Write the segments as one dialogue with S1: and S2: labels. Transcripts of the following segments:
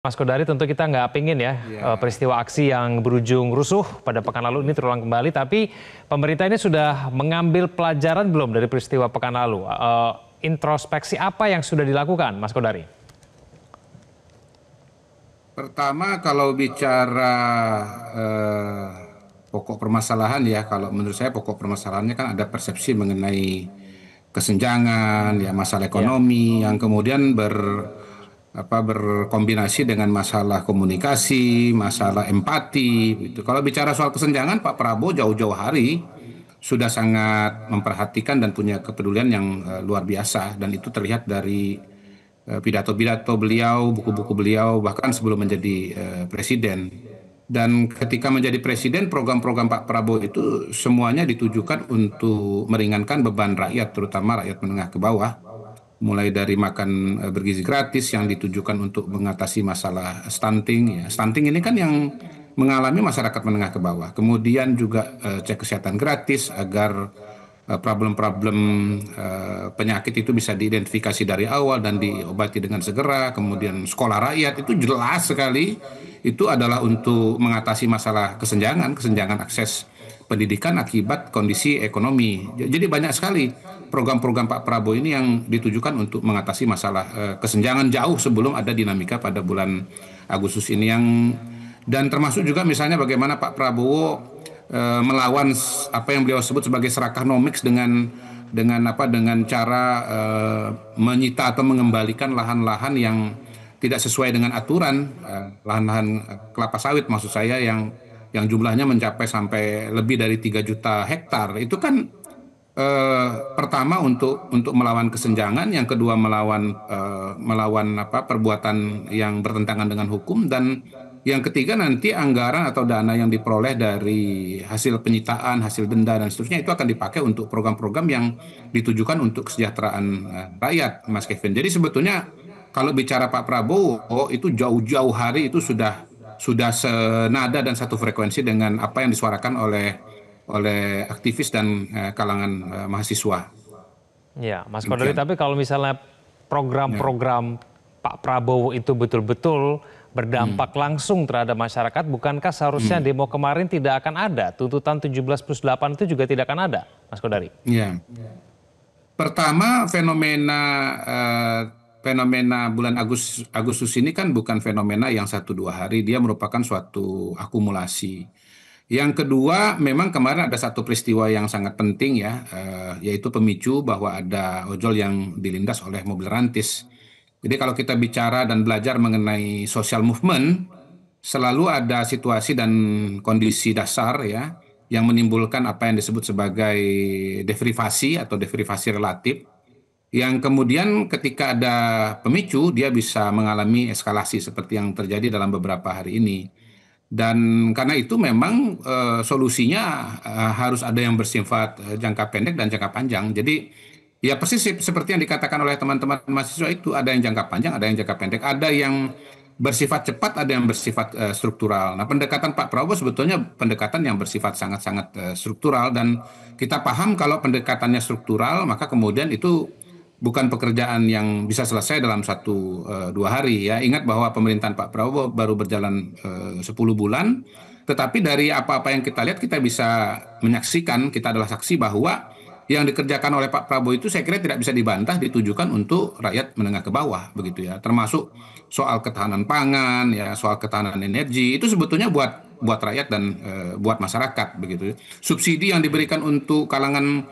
S1: Mas Kodari, tentu kita nggak pingin ya peristiwa aksi yang berujung rusuh pada pekan lalu ini terulang kembali. Tapi pemerintah ini sudah mengambil pelajaran belum dari peristiwa pekan lalu? Introspeksi apa yang sudah dilakukan, Mas Kodari?
S2: Pertama, kalau bicara eh, pokok permasalahan ya, kalau menurut saya pokok permasalahannya kan ada persepsi mengenai kesenjangan, ya masalah
S1: Ya,
S2: ekonomi yang kemudian berkombinasi dengan masalah komunikasi, masalah empati. Gitu. Kalau bicara soal kesenjangan, Pak Prabowo jauh-jauh hari sudah sangat memperhatikan dan punya kepedulian yang luar biasa, dan itu terlihat dari pidato-pidato beliau, buku-buku beliau, bahkan sebelum menjadi presiden. Dan ketika menjadi presiden, program-program Pak Prabowo itu semuanya ditujukan untuk meringankan beban rakyat, terutama rakyat menengah ke bawah. Mulai dari makan bergizi gratis yang ditujukan untuk mengatasi masalah stunting. Ya. Stunting ini kan yang mengalami masyarakat menengah ke bawah. Kemudian juga cek kesehatan gratis agar problem-problem penyakit itu bisa diidentifikasi dari awal dan diobati dengan segera. Kemudian sekolah rakyat itu jelas sekali itu adalah untuk mengatasi masalah kesenjangan akses pendidikan akibat kondisi ekonomi. Jadi banyak sekali program-program Pak Prabowo ini yang ditujukan untuk mengatasi masalah kesenjangan jauh sebelum ada dinamika pada bulan Agustus ini dan termasuk juga misalnya bagaimana Pak Prabowo melawan apa yang beliau sebut sebagai serakahnomics dengan cara menyita atau mengembalikan lahan-lahan yang tidak sesuai dengan aturan, lahan-lahan kelapa sawit maksud saya yang jumlahnya mencapai sampai lebih dari 3 juta hektar. Itu kan pertama untuk melawan kesenjangan, yang kedua melawan perbuatan yang bertentangan dengan hukum, dan yang ketiga nanti anggaran atau dana yang diperoleh dari hasil penyitaan, hasil denda dan seterusnya itu akan dipakai untuk program-program yang ditujukan untuk kesejahteraan rakyat, Mas Kevin. Jadi sebetulnya kalau bicara Pak Prabowo itu jauh-jauh hari itu sudah senada dan satu frekuensi dengan apa yang disuarakan oleh aktivis dan kalangan mahasiswa.
S1: ya, Mas Kodari.
S2: Demikian.
S1: Tapi kalau misalnya
S2: Ya.
S1: program-program Pak Prabowo itu betul-betul
S2: Hmm.
S1: berdampak langsung terhadap masyarakat, bukankah seharusnya
S2: Hmm.
S1: demo kemarin tidak akan ada? Tuntutan 17+8 itu juga tidak akan ada, Mas Kodari?
S2: Ya. Pertama, fenomena bulan Agustus ini kan bukan fenomena yang 1 2 hari, dia merupakan suatu akumulasi. Yang kedua, memang kemarin ada satu peristiwa yang sangat penting ya, yaitu pemicu bahwa ada ojol yang dilindas oleh mobil rantis. Jadi kalau kita bicara dan belajar mengenai social movement, selalu ada situasi dan kondisi dasar ya yang menimbulkan apa yang disebut sebagai deprivasi atau deprivasi relatif, yang kemudian ketika ada pemicu dia bisa mengalami eskalasi seperti yang terjadi dalam beberapa hari ini. Dan karena itu memang solusinya harus ada yang bersifat jangka pendek dan jangka panjang. Jadi ya persis seperti yang dikatakan oleh teman-teman mahasiswa, itu ada yang jangka panjang, ada yang jangka pendek, ada yang bersifat cepat, ada yang bersifat struktural. Nah, pendekatan Pak Prabowo sebetulnya pendekatan yang bersifat sangat-sangat struktural, dan kita paham kalau pendekatannya struktural, maka kemudian itu bukan pekerjaan yang bisa selesai dalam 1 2 hari ya. Ingat bahwa pemerintahan Pak Prabowo baru berjalan 10 bulan, tetapi dari apa-apa yang kita lihat kita bisa menyaksikan, kita adalah saksi bahwa yang dikerjakan oleh Pak Prabowo itu saya kira tidak bisa dibantah, ditujukan untuk rakyat menengah ke bawah begitu ya. Termasuk soal ketahanan pangan ya, soal ketahanan energi itu sebetulnya buat rakyat dan buat masyarakat begitu ya. Subsidi yang diberikan untuk kalangan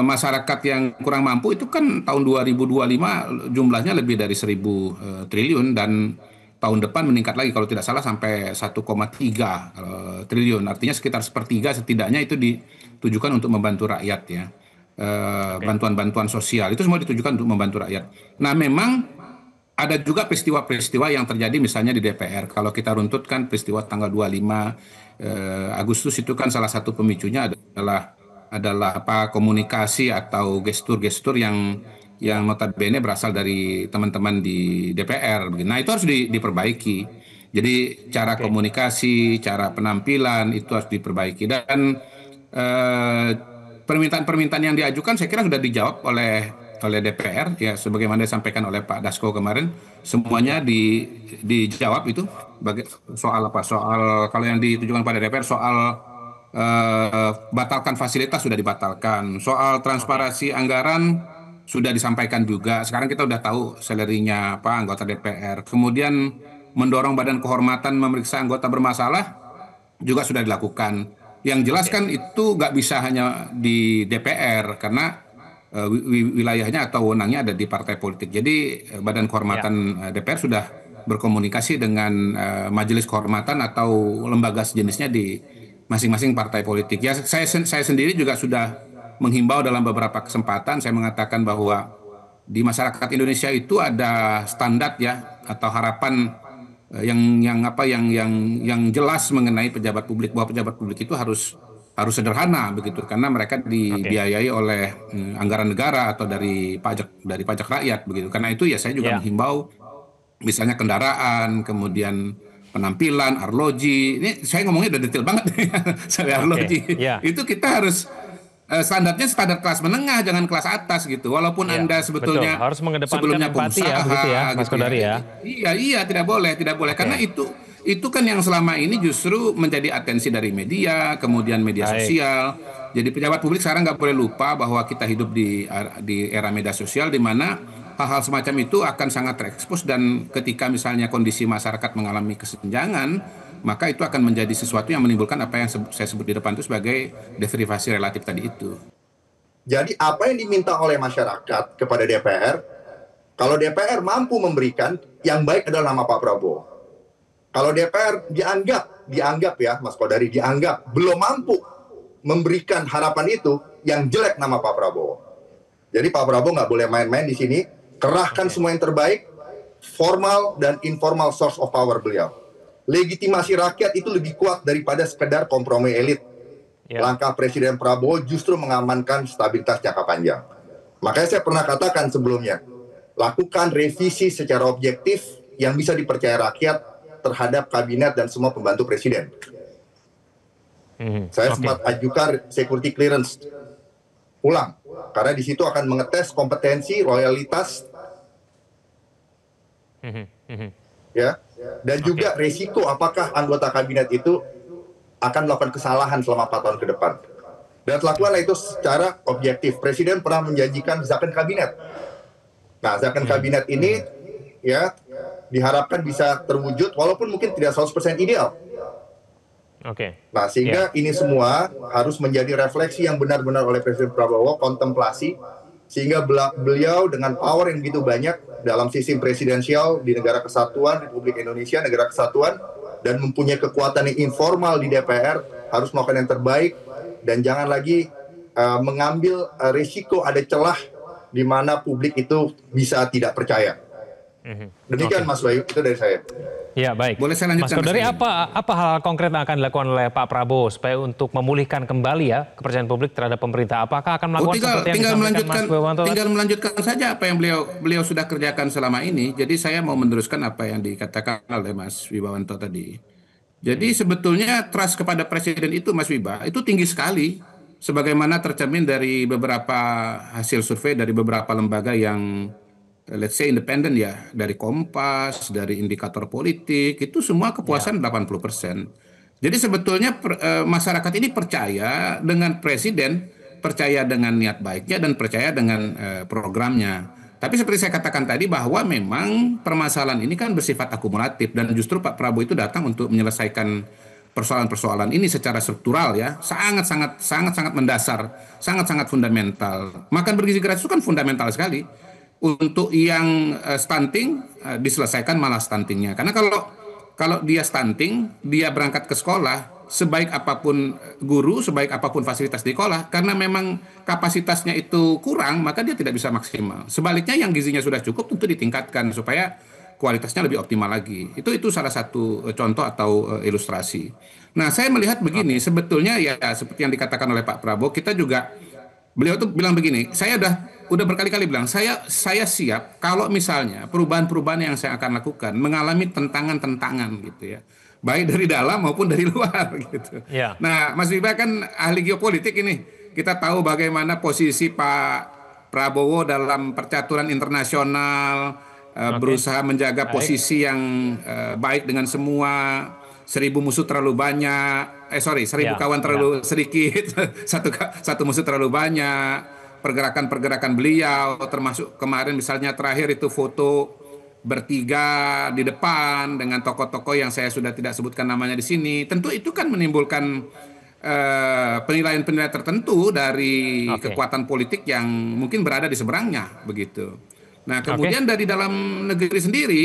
S2: masyarakat yang kurang mampu itu kan tahun 2025 jumlahnya lebih dari 1.000 triliun, dan tahun depan meningkat lagi kalau tidak salah sampai 1,3 triliun. Artinya sekitar sepertiga setidaknya itu ditujukan untuk membantu rakyat ya.
S1: Oke.
S2: Bantuan-bantuan sosial itu semua ditujukan untuk membantu rakyat. Nah, memang ada juga peristiwa-peristiwa yang terjadi misalnya di DPR. Kalau kita runtutkan peristiwa tanggal 25 Agustus itu kan salah satu pemicunya adalah komunikasi atau gestur-gestur yang notabene berasal dari teman-teman di DPR. Nah, itu harus diperbaiki. Jadi cara
S1: Oke.
S2: komunikasi, cara penampilan itu harus diperbaiki, dan eh, permintaan-permintaan yang diajukan saya kira sudah dijawab oleh DPR ya, sebagaimana disampaikan oleh Pak Dasko kemarin, semuanya dijawab itu soal apa? Soal kalau yang ditujukan pada DPR soal batalkan fasilitas sudah dibatalkan, soal
S1: Oke.
S2: transparansi anggaran sudah disampaikan juga. Sekarang kita udah tahu salary-nya apa anggota DPR. Kemudian mendorong Badan Kehormatan memeriksa anggota bermasalah juga sudah dilakukan. Yang jelas
S1: Oke.
S2: kan itu nggak bisa hanya di DPR karena wilayahnya atau wewenangnya ada di partai politik. Jadi Badan
S1: Ya.
S2: Kehormatan DPR sudah berkomunikasi dengan Majelis Kehormatan atau lembaga sejenisnya di masing-masing partai politik. Ya, saya sendiri juga sudah menghimbau dalam beberapa kesempatan. Saya mengatakan bahwa di masyarakat Indonesia itu ada standar ya atau harapan yang jelas mengenai pejabat publik, bahwa pejabat publik itu harus sederhana begitu karena mereka
S1: Oke.
S2: dibiayai oleh anggaran negara atau dari pajak rakyat begitu. Karena itu ya saya juga
S1: Ya.
S2: menghimbau misalnya kendaraan, kemudian penampilan, arloji. Ini saya ngomongnya udah detail banget sampai
S1: Oke.
S2: arloji.
S1: Ya.
S2: Itu kita harus standarnya standar kelas menengah, jangan kelas atas gitu. Walaupun
S1: Ya.
S2: Anda
S1: Betul.
S2: sebetulnya
S1: Harus mengedepankan
S2: sebelumnya
S1: empati ya, begitu ya,
S2: pengusaha
S1: Mas
S2: gitu ya.
S1: Kodari ya.
S2: Iya, iya, tidak boleh karena
S1: Oke.
S2: itu kan yang selama ini justru menjadi atensi dari media, kemudian media
S1: Baik.
S2: sosial. Jadi pejabat publik sekarang nggak boleh lupa bahwa kita hidup di era media sosial di mana hal-hal semacam itu akan sangat terekspos dan ketika misalnya kondisi masyarakat mengalami kesenjangan, maka itu akan menjadi sesuatu yang menimbulkan apa yang saya sebut di depan itu sebagai deprivasi relatif tadi itu.
S3: Jadi apa yang diminta oleh masyarakat kepada DPR, kalau DPR mampu memberikan, yang baik adalah nama Pak Prabowo. Kalau DPR dianggap ya Mas Kodari, dianggap belum mampu memberikan harapan itu, yang jelek nama Pak Prabowo. Jadi Pak Prabowo nggak boleh main-main di sini, kerahkan
S1: Oke.
S3: semua yang terbaik, formal dan informal source of power beliau. Legitimasi rakyat itu lebih kuat daripada sekedar kompromi elit.
S1: Ya.
S3: Langkah Presiden Prabowo justru mengamankan stabilitas jangka panjang. Makanya saya pernah katakan sebelumnya, lakukan revisi secara objektif yang bisa dipercaya rakyat terhadap kabinet dan semua pembantu presiden. Saya
S1: Oke.
S3: sempat ajukan security clearance ulang, karena di situ akan mengetes kompetensi, loyalitas, ya, dan juga resiko apakah anggota kabinet itu akan melakukan kesalahan selama 4 tahun ke depan. Dan lakukanlah itu secara objektif. Presiden pernah menjanjikan zakon kabinet. Nah, zakon kabinet ini ya diharapkan bisa terwujud walaupun mungkin tidak 100% ideal.
S1: Oke.
S3: Nah, sehingga ini semua harus menjadi refleksi yang benar-benar oleh Presiden Prabowo, kontemplasi, sehingga beliau dengan power yang begitu banyak dalam sistem presidensial di negara kesatuan, Republik Indonesia, negara kesatuan, dan mempunyai kekuatan yang informal di DPR, harus melakukan yang terbaik, dan jangan lagi mengambil risiko ada celah di mana publik itu bisa tidak percaya. Demikian Mas Bayu, itu dari saya.
S1: Ya, baik.
S2: Boleh saya
S1: Mas
S2: lanjutkan,
S1: Kodari,
S2: Mas Bayu?
S1: apa hal konkret yang akan dilakukan oleh Pak Prabowo supaya untuk memulihkan kembali ya kepercayaan publik terhadap pemerintah? Apakah akan melakukan seperti yang disampaikan Mas Bowanto?
S2: tinggal melanjutkan saja apa yang beliau sudah kerjakan selama ini. Jadi saya mau meneruskan apa yang dikatakan oleh Mas Wibawanto tadi. Jadi sebetulnya trust kepada presiden itu Mas Wiba itu tinggi sekali. Sebagaimana tercermin dari beberapa hasil survei dari beberapa lembaga yang let's say independen ya, dari Kompas, dari indikator politik, itu semua
S1: Ya.
S2: kepuasan 80%. Jadi sebetulnya masyarakat ini percaya dengan presiden, percaya dengan niat baiknya dan percaya dengan programnya. Tapi seperti saya katakan tadi bahwa memang permasalahan ini kan bersifat akumulatif dan justru Pak Prabowo itu datang untuk menyelesaikan persoalan-persoalan ini secara struktural ya, sangat mendasar, sangat fundamental. Makan bergizi gratis itu kan fundamental sekali. Untuk yang stunting diselesaikan malah stuntingnya. Karena kalau dia stunting, dia berangkat ke sekolah, sebaik apapun guru, sebaik apapun fasilitas di sekolah, karena memang kapasitasnya itu kurang, maka dia tidak bisa maksimal. Sebaliknya yang gizinya sudah cukup tentu ditingkatkan supaya kualitasnya lebih optimal lagi. Itu salah satu contoh atau ilustrasi. Nah, saya melihat begini,
S1: Oke.
S2: sebetulnya ya seperti yang dikatakan oleh Pak Prabowo, kita juga beliau tuh bilang begini, saya udah berkali-kali bilang, saya siap kalau misalnya perubahan-perubahan yang saya akan lakukan mengalami tentangan-tentangan gitu ya. Baik dari dalam maupun dari luar gitu.
S1: Ya.
S2: Nah, Mas Wiba kan ahli geopolitik ini. Kita tahu bagaimana posisi Pak Prabowo dalam percaturan internasional berusaha menjaga posisi yang baik dengan semua. 1.000 musuh terlalu banyak, 1.000 kawan terlalu sedikit, satu musuh terlalu banyak. Pergerakan-pergerakan beliau, termasuk kemarin misalnya terakhir itu foto bertiga di depan dengan tokoh-tokoh yang saya sudah tidak sebutkan namanya di sini. Tentu itu kan menimbulkan penilaian-penilaian tertentu dari kekuatan politik yang mungkin berada di seberangnya, begitu. Nah, kemudian dari dalam negeri sendiri,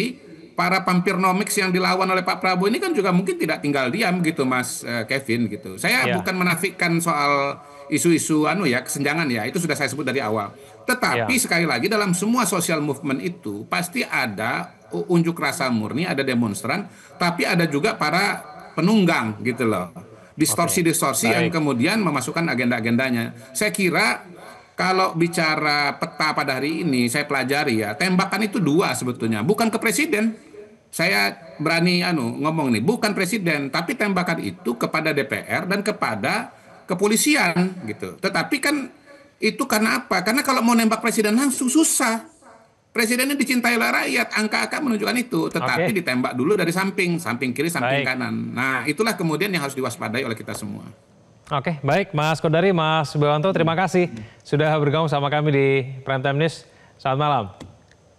S2: para pampirnomics yang dilawan oleh Pak Prabowo ini kan juga mungkin tidak tinggal diam gitu, Mas Kevin gitu. Saya bukan menafikan soal isu-isu kesenjangan ya, itu sudah saya sebut dari awal. Tetapi sekali lagi dalam semua social movement itu pasti ada unjuk rasa murni, ada demonstran, tapi ada juga para penunggang gitu loh. Distorsi-distorsi yang kemudian memasukkan agenda-agendanya. Saya kira kalau bicara peta pada hari ini, saya pelajari ya, tembakan itu dua sebetulnya, bukan ke presiden. Saya berani ngomong nih, bukan presiden, tapi tembakan itu kepada DPR dan kepada kepolisian gitu. Tetapi kan itu karena apa? Karena kalau mau nembak presiden langsung susah. Presidennya dicintai oleh rakyat, angka-angka menunjukkan itu. Tetapi ditembak dulu dari samping kiri, samping kanan. Nah, itulah kemudian yang harus diwaspadai oleh kita semua.
S1: Oke, baik Mas Kodari, Mas Subianto, terima kasih sudah bergabung sama kami di Prime Time News. Selamat malam.